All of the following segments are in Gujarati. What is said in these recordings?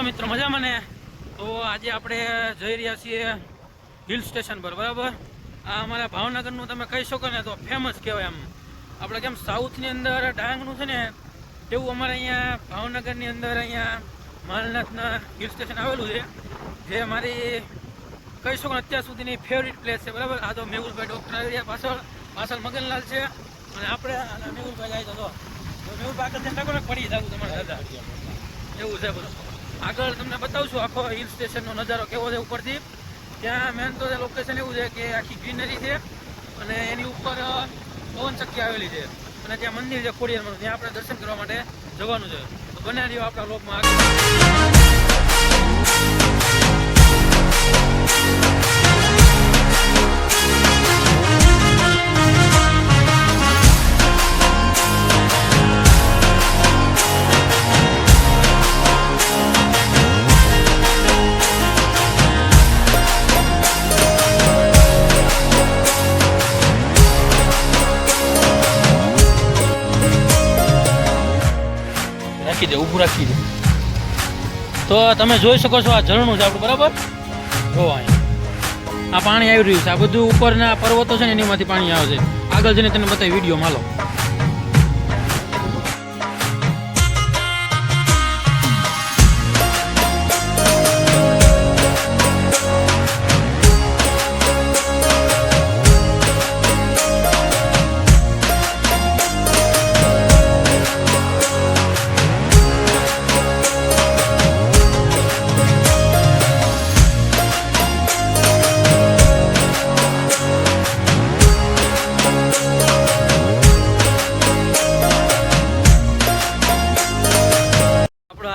મિત્રો મજામાં ને? તો આજે આપણે જઈ રહ્યા છીએ હિલ સ્ટેશન પર, બરાબર? આ અમારા ભાવનગરનું તમે કહી શકો ને તો ફેમસ કહેવાય. આમ આપણે કેમ સાઉથની અંદર ડાંગનું છે ને, એવું અમારે અહીંયા ભાવનગરની અંદર અહીંયા માલનાથના હિલ સ્ટેશન આવેલું છે, જે મારી કહી શકો અત્યાર સુધીની ફેવરિટ પ્લેસ છે, બરાબર? આ તો મેહુલભાઈ ડૉક્ટર આવી રહ્યા પાછળ મગનલાલ છે, અને આપણે મેહુલભાઈ જાય તો મેહુલભાઈ આગળ ધ્યાન રાખો ને, પડી જવું તમારા દાદા એવું છે બધું. આગળ તમને બતાવું છું આખો હિલ સ્ટેશનનો નજારો કેવો છે ઉપરથી. ત્યાં મેન તો લોકેશન એવું છે કે આખી ગ્રીનરી છે અને એની ઉપર પવન ચક્કી આવેલી છે, અને ત્યાં મંદિર છે ખોડિયારમાંનું, ત્યાં આપણે દર્શન કરવા માટે જવાનું છે. તો બને રહ્યો આપણા બ્લોગમાં આગળ. ઊભું રાખી દે તો તમે જોઈ શકો છો આ ઝરણું છે આપણું, બરાબર? જો અહીંયા આ પાણી આવી રહ્યું છે, આ બધું ઉપરના પર્વતો છે ને એનીમાંથી પાણી આવે છે. આગળ જઈને તેને બતાવી વિડીયોમાં. હાલો.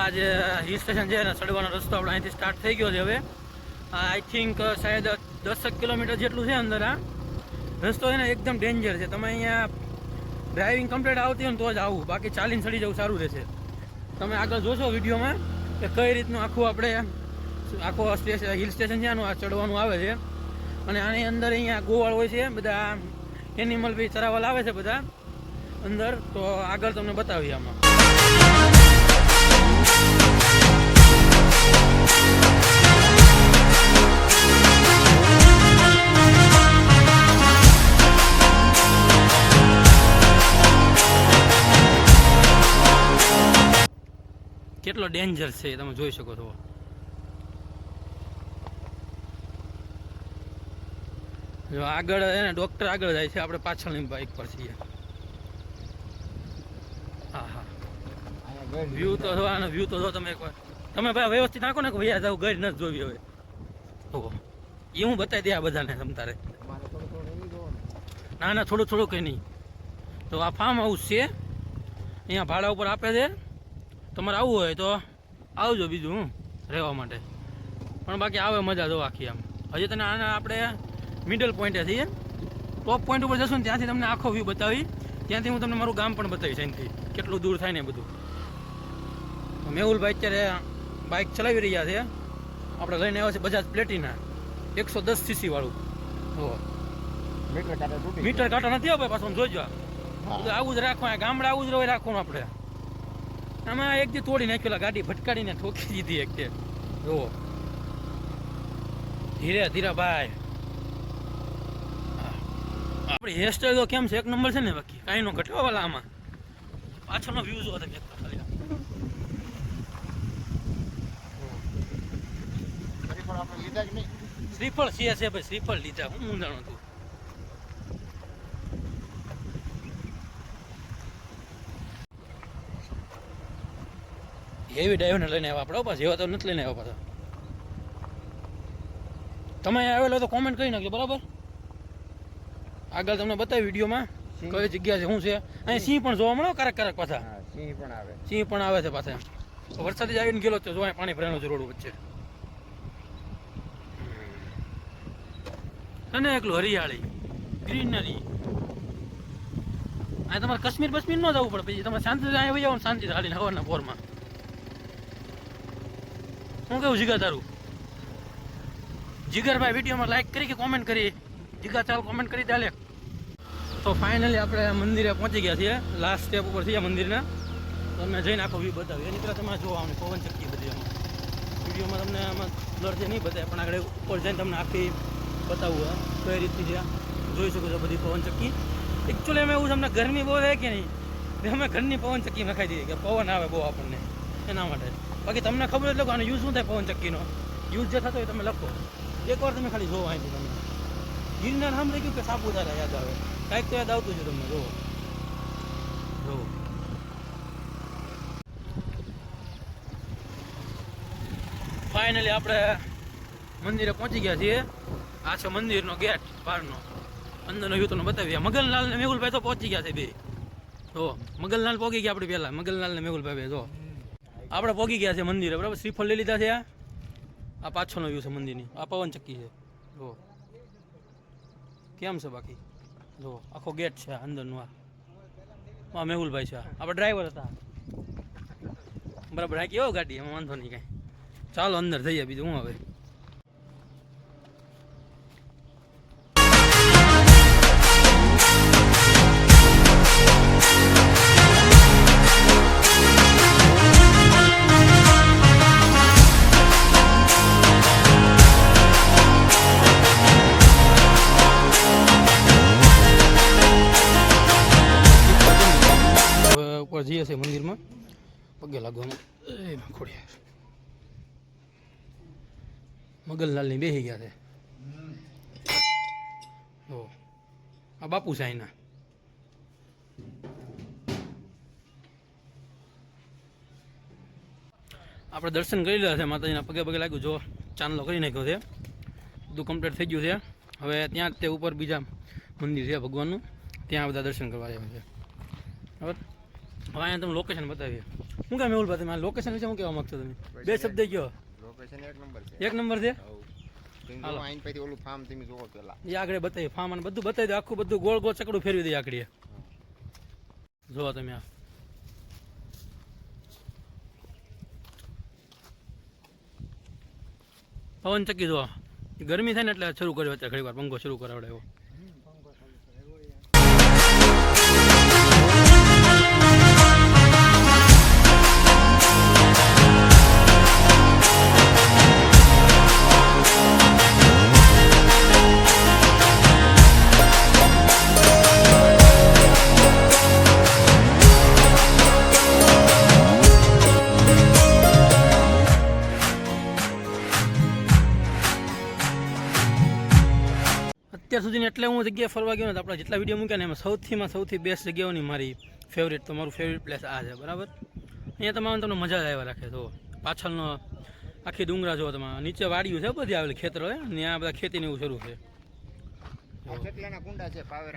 આજે હિલ સ્ટેશન છે ને, ચડવાનો રસ્તો આપણે અહીંથી સ્ટાર્ટ થઈ ગયો છે. હવે આઈ થિંક શાયદ 10 કિલોમીટર જેટલું છે અંદર. આ રસ્તો છે ને એકદમ ડેન્જર છે. તમે અહીંયા ડ્રાઇવિંગ કમ્પ્લીટ આવતી હોય ને તો જ આવું, બાકી ચાલીને ચડી જવું સારું રહેશે. તમે આગળ જોશો વિડીયોમાં કે કઈ રીતનું આખું હિલ સ્ટેશન છે આનું આ ચડવાનું આવે છે. અને આની અંદર અહીંયા ગોવાળ હોય છે, બધા એનિમલ બી ચરાવવા આવે છે બધા અંદર. તો આગળ તમને બતાવીએ આમાં. કેટલો ડેન્જર છે તમે જોઈ શકો છો. જો આગળ એને ડોક્ટર આગળ જાય છે, આપણે પાછળની બાઇક પર છીએ. હા હા, વ્યૂ તો જોવાનો, વ્યૂ તો જો તમે એકવાર. તમે ભાઈ વ્યવસ્થિત નાખો ને કે ભૈયા જાવ, ગઈ નથી જોવી હવે. ઓહો, એ હું બતાવી દે આ બધાને તમતારે. ના ના, થોડું થોડું કંઈ નહીં. તો આ ફાર્મ હાઉસ છે, અહીંયા ભાડા ઉપર આપે છે. તમારે આવવું હોય તો આવજો, બીજું રહેવા માટે. પણ બાકી આવે મજા જો આખી. આમ હજી તને આના આપણે મિડલ પોઈન્ટે છીએ, ટોપ પોઈન્ટ ઉપર જશું ને ત્યાંથી તમને આખો વ્યૂ બતાવી. ત્યાંથી હું તમને મારું ગામ પણ બતાવીશ, અહીંથી કેટલું દૂર થાય ને બધું. મેહુલભાઈ અત્યારે બાઇક ચલાવી રહ્યા છે. આપણે લઈને આવ્યા છે બજાજ પ્લેટિના 110cc વાળું. મીટર કાંટા નથી આવે પાછું, જોજો. આવું જ રાખવા, ગામડા આવું જ રહે રાખવાનું આપણે. આમાં એક દી તોડી નાખેલા, ગાડી ભટકાડીને ઠોકી દીધી એક. જો ધીરે ધીરે ભાઈ. આપણી હેરસ્ટાઈલ તો કેમ છે, એક નંબર છે ને. બાકી કાંઈ નો ઘટવા વાળા. આમાં પાછળનો વ્યૂ જો તમે ખાલી. શ્રીફળ છે ભાઈ, શ્રીફળ લીધા. હું ઊંધાણું હતું. એવી ડાઈવરને લઈને આવ્યા આપણે પાછા, એવા તો નથી લઈને આવ્યા પાછા. તમે આવેલો તો કોમેન્ટ કરી નાખજો, બરાબર? આગળ તમને બતાવી વિડીયોમાં કઈ જગ્યા છે, શું છે. અહીં સિંહ પણ જોવા મળે ક્યારેક પાછા. સિંહ પણ આવે છે પાછા. વરસાદ જ આવીને ગયેલો તો જોવા પાણી ભરાયેલું છે રોડ વચ્ચે. અને એકલું હરિયાળી ગ્રીનરી. આ તમારે કાશ્મીર ન જવું પડે, પછી તમે શાંતિ આવી જાવ ને, શાંતિ હાલીને હવારના પોરમાં. શું કેવું જીગા તારું? જીગરભાઈ વિડીયોમાં લાઈક કરી કે કોમેન્ટ કરી? જીગા ચાલ કોમેન્ટ કરી ચાલે. તો ફાઇનલી આપણે મંદિરે પહોંચી ગયા છીએ, લાસ્ટ સ્ટેપ ઉપર છીએ મંદિરના. તો અમે જઈને આખો વ્યૂ બતાવ્યું. એની તરફ તમારે જોવા પવન ચક્કી બધી. વિડીયોમાં તમને આમાં બ્લર છે નહીં બતાવે, પણ આગળ ઉપર જઈને તમને આખી બતાવું કઈ રીતની છે જોઈ શકો છો બધી પવનચક્કી. એકચ્યુઅલી અમે એવું તમને ગરમી બહુ છે કે નહીં, અમે ઘરની પવનચક્કી નખાઈ દઈએ કે પવન આવે બહુ આપણને એના માટે. બાકી તમને ખબર એટલે આનો યુઝ શું થાય પવનચક્કીનો યુઝ જે થતો હોય તમે લખો, એકવાર તમે ખાલી જોવો અહીંથી તમને ગિરનાર નામ રહી ગયું કે સાપુતારા યાદ આવે, કાંઈક તો યાદ આવતું છે તમને. જોવો જોવો ફાઇનલી આપણે મંદિરે પહોંચી ગયા છીએ. આ છે મંદિરનો ગેટ બહારનો, અંદરનો વ્યૂ તમને બતાવીએ. મગનલાલ ને મેહુલભાઈ તો પહોંચી ગયા છે બે. જો મગનલાલ પહોંચી ગયા આપણે પહેલા, મગનલાલ ને મેહુલભાઈ બે. જો આપણે પહોંચી ગયા છે મંદિરે, બરાબર. શ્રીફળ લઈ લીધા છે. આ પાછળનો વ્યૂ છે મંદિરની, આ પવનચક્કી છે. જો કેમ છે બાકી, જો આખો ગેટ છે અંદરનો. આ મેહુલભાઈ છે, આપણે ડ્રાઈવર હતા, બરાબર. આ કેવો ગાડી, એમાં વાંધો નહીં કાંઈ. ચાલો અંદર જઈએ, બીજું હું હવે. ઉપર જઈએ છે મંદિરમાં પગે લાગવામાં. ખોડિયાર મગનલાલની બેસી ગયા છે. આ બાપુ સાઈના. આપણે દર્શન કરી લીધા છે માતાજીના, પગે પગે લાગ્યું. જો ચાંદલો કરી નાખ્યો છે, બધું કમ્પ્લીટ થઈ ગયું છે. હવે ત્યાં તે ઉપર બીજા મંદિર છે ભગવાનનું, ત્યાં બધા દર્શન કરવા આવ્યા છે. બરાબર. હવે અહીંયા તમે લોકેશન બતાવીએ. શું કામ એવું તમે આ લોકેશન વિશે શું કહેવા માગશો તમે? બે શબ્દ કયો. લોકેશન એક નંબર છે. એક નંબર છે. હાલો આઈન પછી ઓલું ફાર્મ તમે જોવો પેલા. એ આગળ બતાવી ફાર્મ અને બધું બતાવી દે, આખું બધું ગોળ ગોળ ચકડું ફેરવી દે આકડીએ. જોવો તમે આ પવનચક્કી જોવા. ગરમી થાય ને એટલે શરૂ કર્યો અત્યારે, ઘણી વાર પંખો શરૂ કરાવડાવ્યો. અત્યાર સુધી એટલે હું જગ્યાએ ફરવા ગયો ને, આપણે જેટલા વિડીયો મૂક્યા ને એમાં સૌથી બેસ્ટ જગ્યાઓની મારી ફેવરેટ, તો મારું ફેવરેટ પ્લેસ આ છે. બરાબર. અહીંયા તમારે તમને મજા જ આવ્યા રાખે. તો પાછળનો આખી ડુંગરા જો તમે, નીચે વાડીઓ છે બધી આવેલી ખેતરો, ને આ બધા ખેતીને એવું શરૂ છે.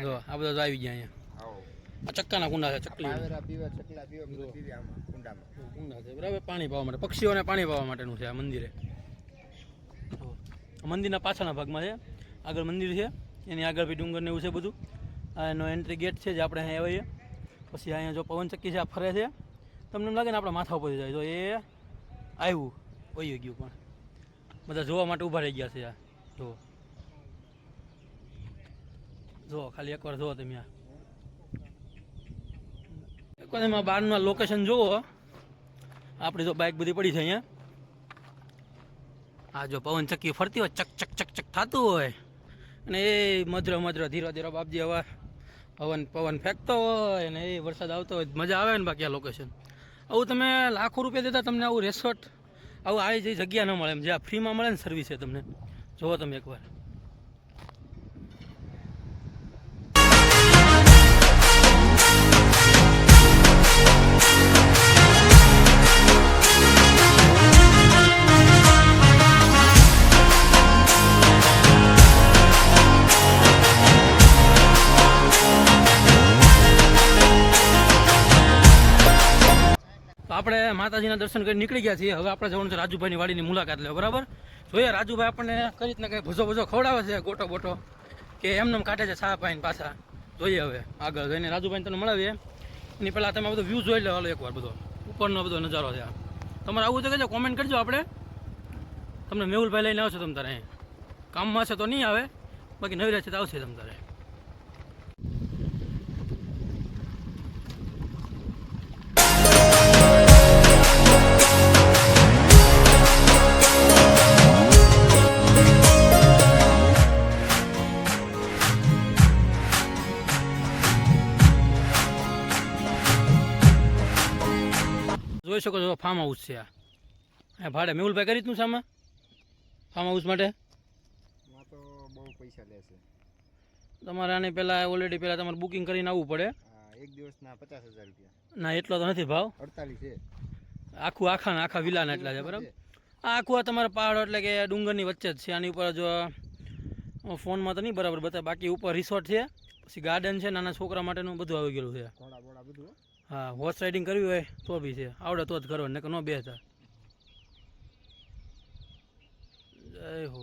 જો આ બધા તો આવી ગયા અહીંયા. આ ચક્કાના કુંડા છે, ચકલી કુંડા છે. બરાબર. પાણી પાવા માટે, પક્ષીઓને પાણી પાવા માટેનું છે આ મંદિરે. મંદિરના પાછળના ભાગમાં છે, આગળ મંદિર છે, એની આગળ બી ડુંગર ને એવું છે બધું. આ એનો એન્ટ્રી ગેટ છે જે આપણે અહીંયા આવીએ. પછી અહીંયા જો પવનચક્કી છે આ ફરે છે, તમને એમ લાગે ને આપણા માથા ઉપર જાય. તો એ આવ્યું વયું ગયું, પણ બધા જોવા માટે ઊભા રહી ગયા છે. આ જો ખાલી એકવાર જુઓ તમે. આ એકવાર એમાં બહારનું લોકેશન જુઓ. આપણી જો બાઇક બધી પડી છે અહીંયા. આ જો પવનચક્કી ફરતી હોય, ચક ચક ચક ચક થતું હોય, અને એ મધ્ર ધીરો ધીરો બાપજી પવન ફેંકતો હોય, અને એ વરસાદ આવતો હોય, મજા આવે ને. બાકી આ લોકેશન આવું તમે લાખો રૂપિયા દેતા તમને આવું રેસોર્ટ આવું આવી જે જગ્યા ન મળે એમ, જે આ ફ્રીમાં મળે ને સર્વિસ છે તમને. જુઓ તમે એકવાર. આપણે માતાજીના દર્શન કરી નીકળી ગયા છીએ. હવે આપણે જવાનું છે રાજુભાઈની વાડીની મુલાકાત લેવા. બરાબર. જોઈએ રાજુભાઈ આપણને કઈ રીતના કઈ ભજો ખવડાવે છે, ગોટો બોટો, કે એમને કાઢે છે ચા પાઈને પાછા. જોઈએ હવે આગળ જઈને રાજુભાઈને તમને મળાવીએ. એની પહેલાં તમે બધો વ્યૂ જોઈ લો હાલો એકવાર, બધો ઉપરનો બધો નજારો છે. તમારે આવું તો કહેજો, કોમેન્ટ કરજો. આપણે તમને મેહુલભાઈ લઈને આવશે તમ તારે. કામમાં છે તો નહીં આવે, બાકી નવી રહે છે તો આવશે તમ તારે. જોઈ શકો છો ફાર્મ હાઉસ છે આ ભાડે મેહુલભાઈ કરી તું સામે ફાર્મ હાઉસ માટે એમાં તો બહુ પૈસા લેશે. તમારે આની પહેલાં ઓલરેડી પહેલાં તમારે બુકિંગ કરીને આવવું પડે. એક દિવસના 50,000 રૂપિયા. ના એટલો તો નથી ભાવ, 48 છે. આખા વિલાના એટલા છે બરાબર. આ આખું આ તમારા પહાડો એટલે કે ડુંગરની વચ્ચે જ છે. આની ઉપર જો ફોનમાં તો નહીં બરાબર બતાવે, બાકી ઉપર રિસોર્ટ છે, પછી ગાર્ડન છે, નાના છોકરા માટેનું બધું આવી ગયેલું છે. ઘોડા બોડા બધું. હા, હોર્સ રાઇડિંગ કરવી હોય તો બી છે, આવડે તો જ કરવાનું, નકર ન બેસતા. જય હો.